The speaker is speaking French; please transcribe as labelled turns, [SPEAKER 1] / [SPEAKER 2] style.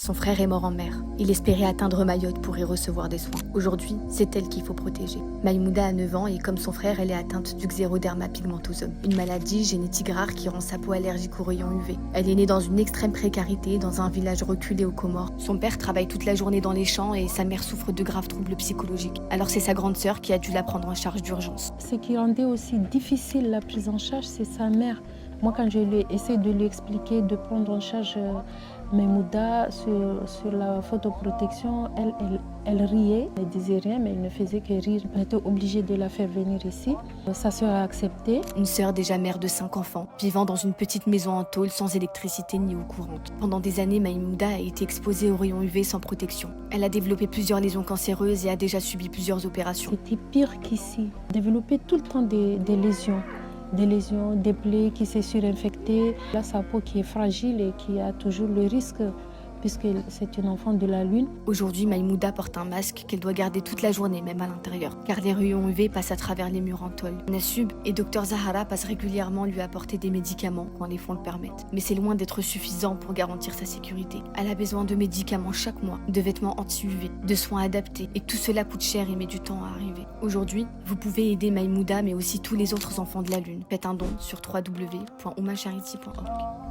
[SPEAKER 1] Son frère est mort en mer. Il espérait atteindre Mayotte pour y recevoir des soins. Aujourd'hui, c'est elle qu'il faut protéger. Maïmouda a 9 ans et comme son frère, elle est atteinte du xéroderma pigmentosum, une maladie génétique rare qui rend sa peau allergique aux rayons UV. Elle est née dans une extrême précarité, dans un village reculé aux Comores. Son père travaille toute la journée dans les champs et sa mère souffre de graves troubles psychologiques. Alors c'est sa grande sœur qui a dû la prendre en charge d'urgence.
[SPEAKER 2] Ce qui rendait aussi difficile la prise en charge, c'est sa mère. Moi, quand je lui ai essayé de lui expliquer de prendre en charge Maïmouda sur la photoprotection, elle riait, elle disait rien, mais elle ne faisait que rire. On était obligé de la faire venir ici. Sa sœur a accepté.
[SPEAKER 1] Une sœur déjà mère de 5 enfants, vivant dans une petite maison en tôle sans électricité ni eau courante. Pendant des années, Maïmouda a été exposée aux rayons UV sans protection. Elle a développé plusieurs lésions cancéreuses et a déjà subi plusieurs opérations.
[SPEAKER 2] C'était pire qu'ici. Développer tout le temps des lésions. Des lésions, des plaies qui s'est surinfectée. Là, sa peau qui est fragile et qui a toujours le risque, puisque c'est une enfant de la Lune.
[SPEAKER 1] Aujourd'hui, Maïmouda porte un masque qu'elle doit garder toute la journée, même à l'intérieur, car les rayons UV passent à travers les murs en tôle. Nassub et Dr Zahara passent régulièrement lui apporter des médicaments quand les fonds le permettent. Mais c'est loin d'être suffisant pour garantir sa sécurité. Elle a besoin de médicaments chaque mois, de vêtements anti-UV, de soins adaptés, et tout cela coûte cher et met du temps à arriver. Aujourd'hui, vous pouvez aider Maïmouda, mais aussi tous les autres enfants de la Lune. Faites un don sur www.oumacharity.org.